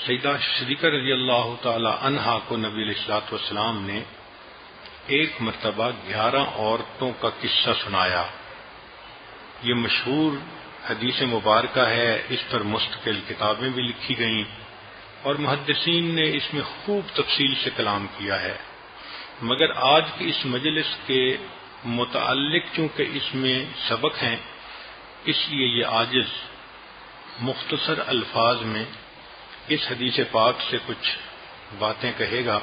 سیدہ صدیقہ رضی اللہ تعالی عنہا کو نبی علیہ الصلوۃ والسلام نے ایک مرتبہ 11 عورتوں کا قصہ سنایا۔ یہ مشہور حدیث مبارکہ ہے، اس پر مستقل کتابیں بھی لکھی گئیں اور محدثین نے اس میں خوب تفصیل سے کلام کیا ہے، مگر آج کی اس مجلس کے متعلق چونکہ اس میں سبق ہیں، اس لیے یہ عاجز مختصر الفاظ میں اس حدیث پاک سے کچھ باتیں کہے گا۔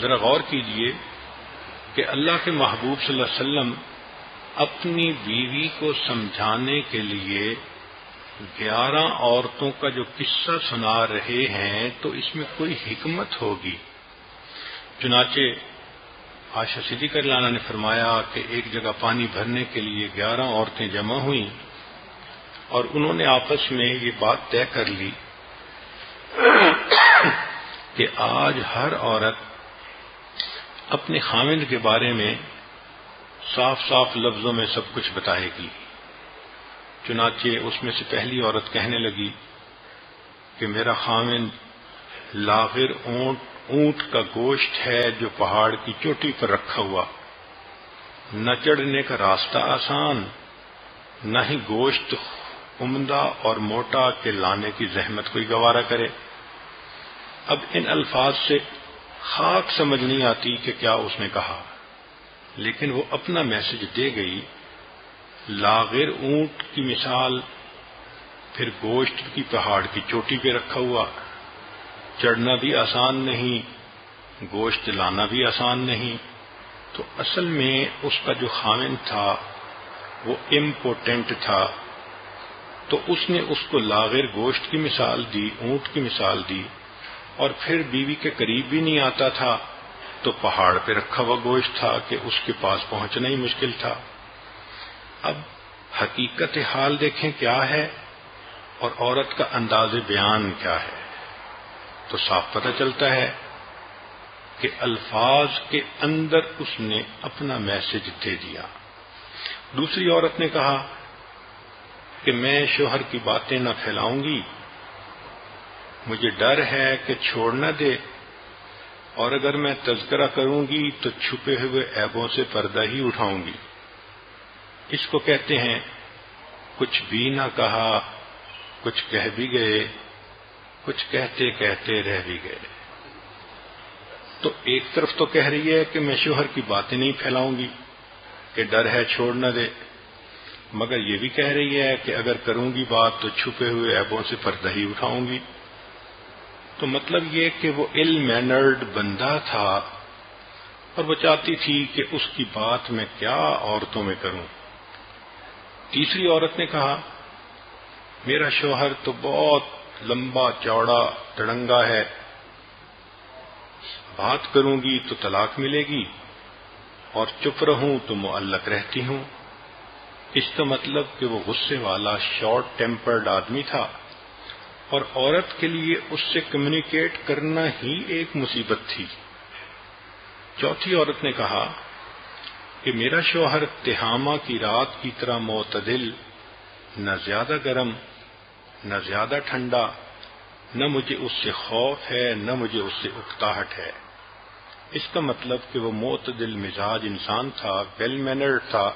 ذرا غور کیجئے کہ اللہ کے محبوب صلی اللہ علیہ وسلم اپنی بیوی کو سمجھانے کے لیے 11 عورتوں کا جو قصہ سنا رہے ہیں تو اس میں کوئی حکمت ہوگی۔ چنانچہ عائشہ صدیقہ رضی اللہ عنہا نے فرمایا کہ ایک جگہ پانی بھرنے کے لیے 11 عورتیں جمع ہوئیں اور انہوں نے آپس میں یہ بات طے کر لی کہ آج ہر عورت اپنے خاوند کے بارے میں صاف صاف لفظوں میں سب کچھ بتائے گی۔ چنانچہ اس میں سے پہلی عورت کہنے لگی کہ میرا خاوند لاغر اونٹ کا گوشت ہے جو پہاڑ کی چوٹی پر رکھا ہوا، نہ چڑھنے کا راستہ آسان، نہ ہی گوشت عمدہ اور موٹا کہ لانے کی زحمت کوئی گوارا کرے۔ اب ان الفاظ سے خاک سمجھ نہیں آتی کہ کیا اس نے کہا، لیکن وہ اپنا میسج دے گئی۔ لاغر اونٹ کی مثال، پھر گوشت کی پہاڑ کی چوٹی پہ رکھا ہوا، چڑھنا بھی آسان نہیں، گوشت لانا بھی آسان نہیں، تو اصل میں اس کا جو خاوند تھا وہ امپوٹنٹ تھا، تو اس نے اس کو لاغر گوشت کی مثال دی، اونٹ کی مثال دی، اور پھر بیوی کے قریب بھی نہیں آتا تھا تو پہاڑ پہ رکھا ہوا گوشت تھا کہ اس کے پاس پہنچنا ہی مشکل تھا۔ اب حقیقت حال دیکھیں کیا ہے اور عورت کا انداز بیان کیا ہے، تو صاف پتہ چلتا ہے کہ الفاظ کے اندر اس نے اپنا میسج دے دیا۔ دوسری عورت نے کہا کہ میں شوہر کی باتیں نہ پھیلاؤں گی، مجھے ڈر ہے کہ چھوڑ نہ دے، اور اگر میں تذکرہ کروں گی تو چھپے ہوئے عیبوں سے پردہ ہی اٹھاؤں گی۔ اس کو کہتے ہیں کچھ بھی نہ کہا، کچھ کہہ بھی گئے، کچھ کہتے کہتے رہ بھی گئے۔ تو ایک طرف تو کہہ رہی ہے کہ میں شوہر کی باتیں نہیں پھیلاؤں گی کہ ڈر ہے چھوڑ نہ دے، مگر یہ بھی کہہ رہی ہے کہ اگر کروں گی بات تو چھپے ہوئے عیبوں سے پردہ ہی اٹھاؤں گی۔ تو مطلب یہ کہ وہ ایل مینرڈ بندہ تھا اور وہ چاہتی تھی کہ اس کی بات میں کیا عورتوں میں کروں۔ تیسری عورت نے کہا میرا شوہر تو بہت لمبا چوڑا تڑنگا ہے، بات کروں گی تو طلاق ملے گی اور چپ رہوں تو معلق رہتی ہوں۔ اس کا مطلب کہ وہ غصے والا شارٹ ٹیمپرڈ آدمی تھا اور عورت کے لیے اس سے کمیونیکیٹ کرنا ہی ایک مصیبت تھی۔ چوتھی عورت نے کہا کہ میرا شوہر تہامہ کی رات کی طرح معتدل، نہ زیادہ گرم نہ زیادہ ٹھنڈا، نہ مجھے اس سے خوف ہے نہ مجھے اس سے اکتاہٹ ہے۔ اس کا مطلب کہ وہ معتدل مزاج انسان تھا، ویل مینرڈ تھا،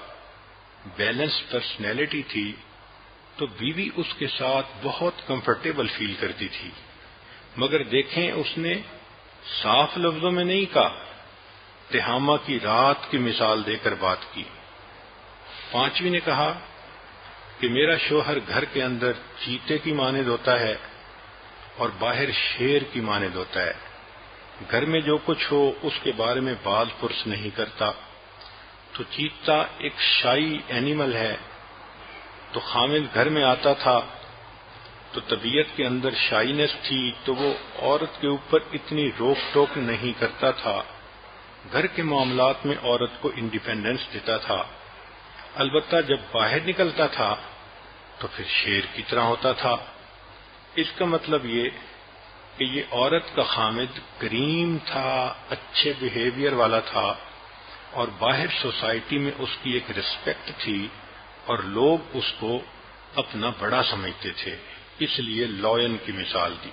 بیلنس پرسنالٹی تھی، تو بیوی اس کے ساتھ بہت کمفرٹیبل فیل کرتی تھی۔ مگر دیکھیں اس نے صاف لفظوں میں نہیں کہا، تہامہ کی رات کی مثال دے کر بات کی۔ پانچویں نے کہا کہ میرا شوہر گھر کے اندر چیتے کی مانند ہوتا ہے اور باہر شیر کی مانند ہوتا ہے، گھر میں جو کچھ ہو اس کے بارے میں باز پرس نہیں کرتا۔ تو چیتا ایک شائی اینیمل ہے، تو خامد گھر میں آتا تھا تو طبیعت کے اندر شائنس تھی، تو وہ عورت کے اوپر اتنی روک ٹوک نہیں کرتا تھا، گھر کے معاملات میں عورت کو انڈیپینڈنس دیتا تھا۔ البتہ جب باہر نکلتا تھا تو پھر شیر کی طرح ہوتا تھا۔ اس کا مطلب یہ کہ یہ عورت کا خامد کریم تھا، اچھے بیہیویئر والا تھا، اور باہر سوسائٹی میں اس کی ایک رسپیکٹ تھی اور لوگ اس کو اپنا بڑا سمجھتے تھے، اس لیے لائن کی مثال دی۔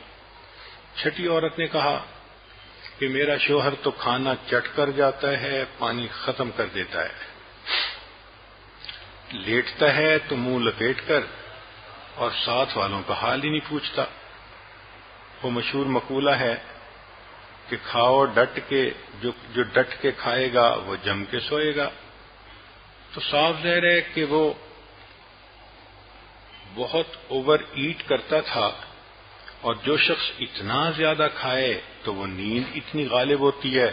چھٹی عورت نے کہا کہ میرا شوہر تو کھانا چٹ کر جاتا ہے، پانی ختم کر دیتا ہے، لیٹتا ہے تو منہ لپیٹ کر اور ساتھ والوں کا حال ہی نہیں پوچھتا۔ وہ مشہور مقولہ ہے کہ کھاؤ ڈٹ کے، جو ڈٹ کے کھائے گا وہ جم کے سوئے گا۔ تو صاف ظاہر ہے کہ وہ بہت اوور ایٹ کرتا تھا، اور جو شخص اتنا زیادہ کھائے تو وہ نیند اتنی غالب ہوتی ہے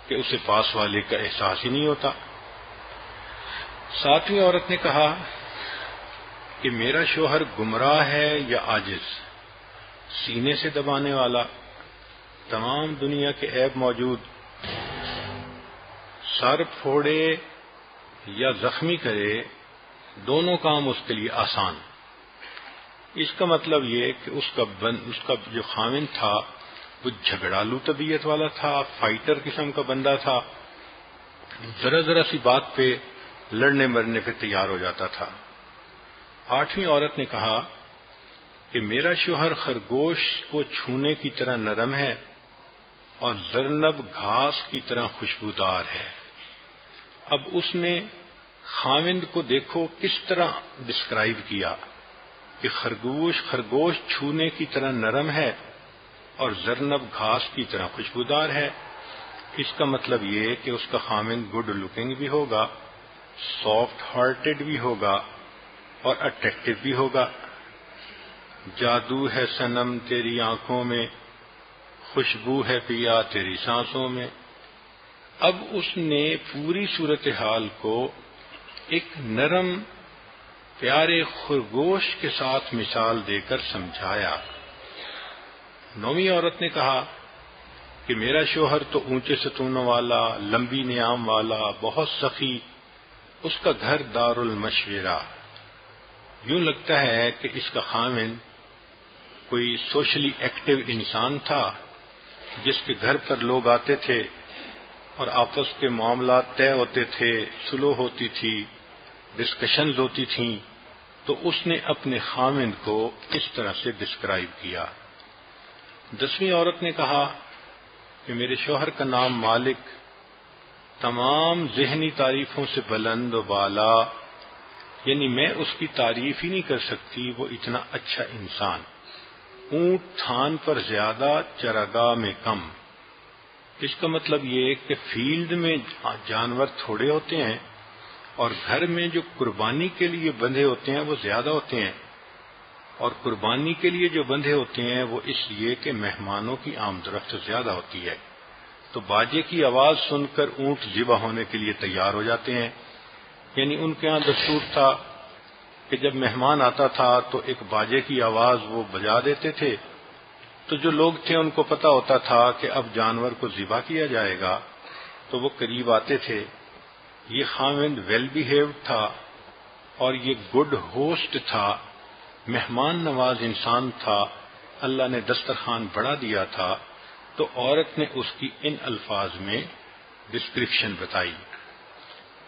کہ اسے پاس والے کا احساس ہی نہیں ہوتا۔ ساتویں عورت نے کہا کہ میرا شوہر گمراہ ہے یا عاجز، سینے سے دبانے والا، تمام دنیا کے عیب موجود، سر پھوڑے یا زخمی کرے، دونوں کام اس کے لیے آسان۔ اس کا مطلب یہ کہ اس کا جو خاوند تھا وہ جھگڑالو طبیعت والا تھا، فائٹر قسم کا بندہ تھا، ذرا ذرا سی بات پہ لڑنے مرنے پہ تیار ہو جاتا تھا۔ آٹھویں عورت نے کہا کہ میرا شوہر خرگوش کو چھونے کی طرح نرم ہے اور زرنب گھاس کی طرح خوشبودار ہے۔ اب اس نے خاوند کو دیکھو کس طرح ڈسکرائب کیا کہ خرگوش چھونے کی طرح نرم ہے اور زرنب گھاس کی طرح خوشبودار ہے۔ اس کا مطلب یہ کہ اس کا خاوند گڈ لکنگ بھی ہوگا، سافٹ ہارٹڈ بھی ہوگا اور اٹریکٹو بھی ہوگا۔ جادو ہے صنم تیری آنکھوں میں، خوشبو ہے پیا تیری سانسوں میں۔ اب اس نے پوری صورتحال کو ایک نرم پیارے خرگوش کے ساتھ مثال دے کر سمجھایا۔ نویں عورت نے کہا کہ میرا شوہر تو اونچے ستونوں والا، لمبی نیام والا، بہت سخی، اس کا گھر دار المشورہ۔ یوں لگتا ہے کہ اس کا خاوند کوئی سوشلی ایکٹیو انسان تھا جس کے گھر پر لوگ آتے تھے اور آپس کے معاملات طے ہوتے تھے، سلو ہوتی تھی، ڈسکشنز ہوتی تھیں، تو اس نے اپنے خاوند کو اس طرح سے ڈسکرائب کیا۔ 10ویں عورت نے کہا کہ میرے شوہر کا نام مالک، تمام ذہنی تعریفوں سے بلند و بالا، یعنی میں اس کی تعریف ہی نہیں کر سکتی، وہ اتنا اچھا انسان، اونٹ تھان پر زیادہ چراگاہ میں کم۔ اس کا مطلب یہ کہ فیلڈ میں جانور تھوڑے ہوتے ہیں اور گھر میں جو قربانی کے لیے بندھے ہوتے ہیں وہ زیادہ ہوتے ہیں، اور قربانی کے لیے جو بندھے ہوتے ہیں وہ اس لیے کہ مہمانوں کی آمد و رفت زیادہ ہوتی ہے، تو باجے کی آواز سن کر اونٹ ذبح ہونے کے لیے تیار ہو جاتے ہیں۔ یعنی ان کے ہاں دستور تھا کہ جب مہمان آتا تھا تو ایک باجے کی آواز وہ بجا دیتے تھے، تو جو لوگ تھے ان کو پتا ہوتا تھا کہ اب جانور کو ذبح کیا جائے گا، تو وہ قریب آتے تھے۔ یہ خاوند ویل بیہیوڈ تھا اور یہ گڈ ہوسٹ تھا، مہمان نواز انسان تھا، اللہ نے دسترخوان بڑا دیا تھا، تو عورت نے اس کی ان الفاظ میں ڈسکرپشن بتائی۔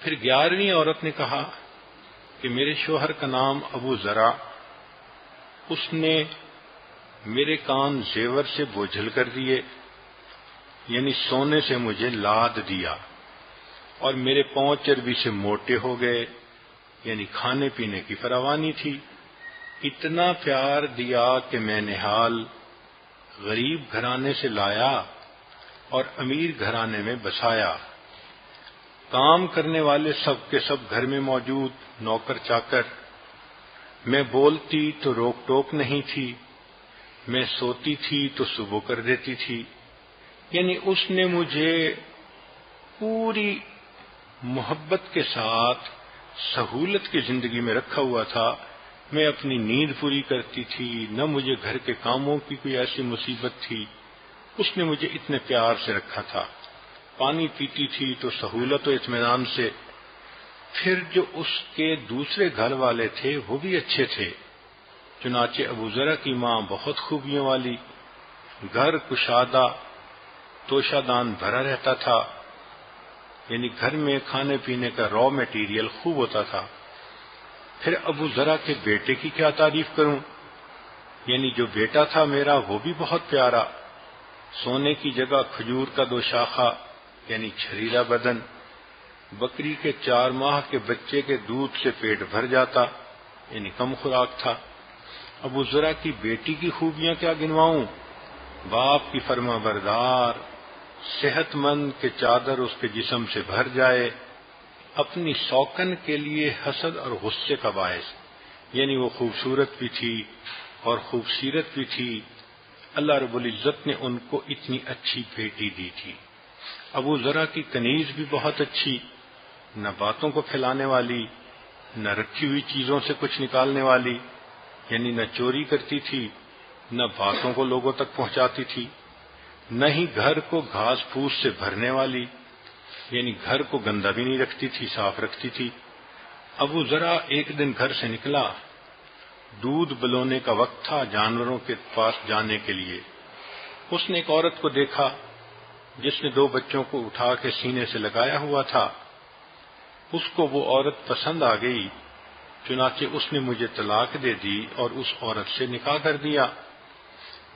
پھر 11ویں عورت نے کہا کہ میرے شوہر کا نام ابو ذرا، اس نے میرے کان زیور سے بوجھل کر دیے، یعنی سونے سے مجھے لاد دیا، اور میرے پاؤں چربی سے موٹے ہو گئے، یعنی کھانے پینے کی فراوانی تھی۔ اتنا پیار دیا کہ میں نہال غریب گھرانے سے لایا اور امیر گھرانے میں بسایا۔ کام کرنے والے سب کے سب گھر میں موجود، نوکر چاکر۔ میں بولتی تو روک ٹوک نہیں تھی، میں سوتی تھی تو صبح کر دیتی تھی۔ یعنی اس نے مجھے پوری محبت کے ساتھ سہولت کی زندگی میں رکھا ہوا تھا۔ میں اپنی نیند پوری کرتی تھی، نہ مجھے گھر کے کاموں کی کوئی ایسی مصیبت تھی، اس نے مجھے اتنے پیار سے رکھا تھا۔ پانی پیتی تھی تو سہولت و اطمینان سے۔ پھر جو اس کے دوسرے گھر والے تھے وہ بھی اچھے تھے، چنانچہ ابو ذرا کی ماں بہت خوبیوں والی، گھر کشادہ، توشہ دان بھرا رہتا تھا، یعنی گھر میں کھانے پینے کا را میٹیریل خوب ہوتا تھا۔ پھر ابو ذرا کے بیٹے کی کیا تعریف کروں، یعنی جو بیٹا تھا میرا وہ بھی بہت پیارا، سونے کی جگہ کھجور کا 2 شاخہ یعنی چھریرا بدن، بکری کے 4 ماہ کے بچے کے دودھ سے پیٹ بھر جاتا یعنی کم خوراک تھا۔ ابو ذرا کی بیٹی کی خوبیاں کیا گنواؤں، باپ کی فرما بردار، صحت مند کہ چادر اس کے جسم سے بھر جائے، اپنی سوکن کے لیے حسد اور غصے کا باعث، یعنی وہ خوبصورت بھی تھی اور خوبصیرت بھی تھی، اللہ رب العزت نے ان کو اتنی اچھی بیٹی دی تھی۔ ابو ذرا کی کنیز بھی بہت اچھی، نہ باتوں کو پھیلانے والی، نہ رکھی ہوئی چیزوں سے کچھ نکالنے والی، یعنی نہ چوری کرتی تھی، نہ باتوں کو لوگوں تک پہنچاتی تھی، نہ ہی گھر کو گھاس پھوس سے بھرنے والی، یعنی گھر کو گندا بھی نہیں رکھتی تھی، صاف رکھتی تھی۔ ابو ذرا ایک دن گھر سے نکلا، دودھ بلونے کا وقت تھا جانوروں کے پاس جانے کے لیے۔ اس نے ایک عورت کو دیکھا جس نے 2 بچوں کو اٹھا کے سینے سے لگایا ہوا تھا۔ اس کو وہ عورت پسند آ گئی، چنانچہ اس نے مجھے طلاق دے دی اور اس عورت سے نکاح کر دیا۔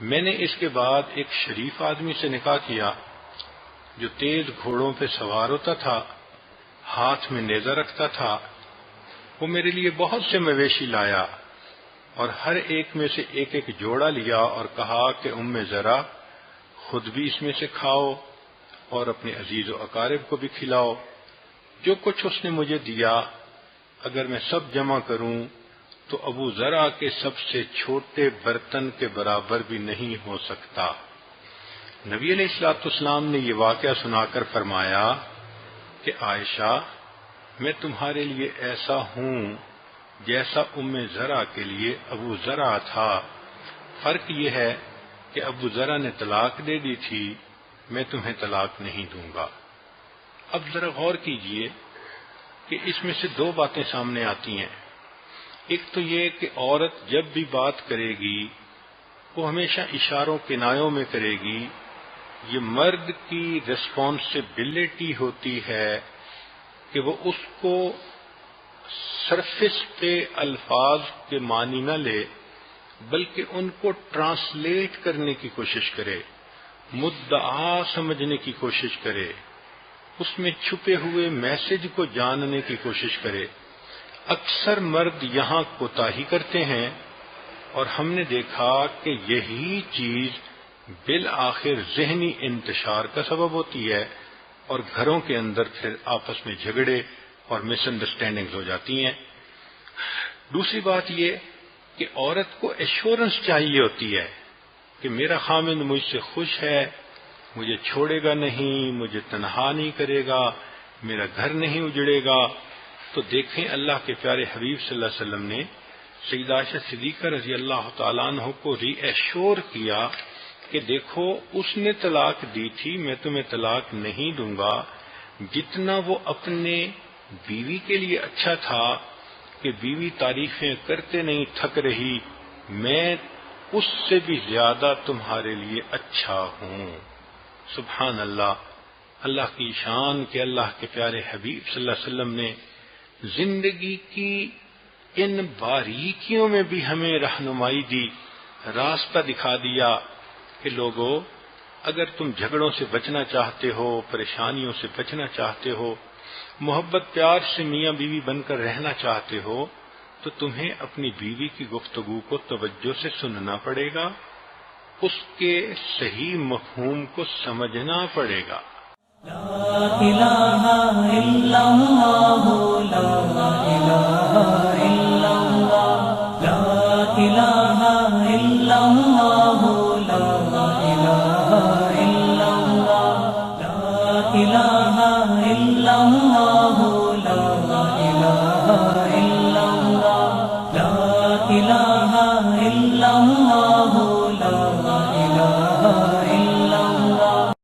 میں نے اس کے بعد ایک شریف آدمی سے نکاح کیا جو تیز گھوڑوں پہ سوار ہوتا تھا، ہاتھ میں نیزہ رکھتا تھا۔ وہ میرے لیے بہت سے مویشی لایا اور ہر ایک میں سے ایک ایک جوڑا لیا اور کہا کہ ذرا خود بھی اس میں سے کھاؤ اور اپنے عزیز و اقارب کو بھی کھلاؤ۔ جو کچھ اس نے مجھے دیا اگر میں سب جمع کروں تو ابو ذرا کے سب سے چھوٹے برتن کے برابر بھی نہیں ہو سکتا۔ نبی علیہ الصلوۃ والسلام نے یہ واقعہ سنا کر فرمایا کہ عائشہ، میں تمہارے لیے ایسا ہوں جیسا ذرا کے لیے ابو ذرا تھا، فرق یہ ہے کہ ابو ذرا نے طلاق دے دی تھی، میں تمہیں طلاق نہیں دوں گا۔ اب ذرا غور کیجئے کہ اس میں سے 2 باتیں سامنے آتی ہیں۔ ایک تو یہ کہ عورت جب بھی بات کرے گی وہ ہمیشہ اشاروں کنایوں میں کرے گی، یہ مرد کی ریسپانسبلٹی ہوتی ہے کہ وہ اس کو سرفس پہ الفاظ کے معنی نہ لے بلکہ ان کو ٹرانسلیٹ کرنے کی کوشش کرے، مدعا سمجھنے کی کوشش کرے، اس میں چھپے ہوئے میسج کو جاننے کی کوشش کرے۔ اکثر مرد یہاں کوتاہی کرتے ہیں اور ہم نے دیکھا کہ یہی چیز بالآخر ذہنی انتشار کا سبب ہوتی ہے اور گھروں کے اندر پھر آپس میں جھگڑے اور مس انڈرسٹینڈنگز ہو جاتی ہیں۔ دوسری بات یہ کہ عورت کو ایشورنس چاہیے ہوتی ہے کہ میرا خامند مجھ سے خوش ہے، مجھے چھوڑے گا نہیں، مجھے تنہا نہیں کرے گا، میرا گھر نہیں اجڑے گا۔ تو دیکھیں اللہ کے پیارے حبیب صلی اللہ علیہ وسلم نے سیدہ عائشہ صدیقہ رضی اللہ تعالیٰ عنہ کو ری ایشور کیا کہ دیکھو اس نے طلاق دی تھی، میں تمہیں طلاق نہیں دوں گا۔ جتنا وہ اپنے بیوی کے لیے اچھا تھا کہ بیوی تعریفیں کرتے نہیں تھک رہی، میں اس سے بھی زیادہ تمہارے لیے اچھا ہوں۔ سبحان اللہ، اللہ کی شان کہ اللہ کے پیارے حبیب صلی اللہ علیہ وسلم نے زندگی کی ان باریکیوں میں بھی ہمیں رہنمائی دی، راستہ دکھا دیا کہ لوگوں اگر تم جھگڑوں سے بچنا چاہتے ہو، پریشانیوں سے بچنا چاہتے ہو، محبت پیار سے میاں بیوی بن کر رہنا چاہتے ہو تو تمہیں اپنی بیوی کی گفتگو کو توجہ سے سننا پڑے گا، اس کے صحیح مفہوم کو سمجھنا پڑے گا۔ لا الہ الا اللہ، لا الہ الا اللہ، لا الہ الا اللہ، لا الہ الا اللہ، لا الہ الا اللہ، لا الہ الا اللہ، لا الہ الا اللہ۔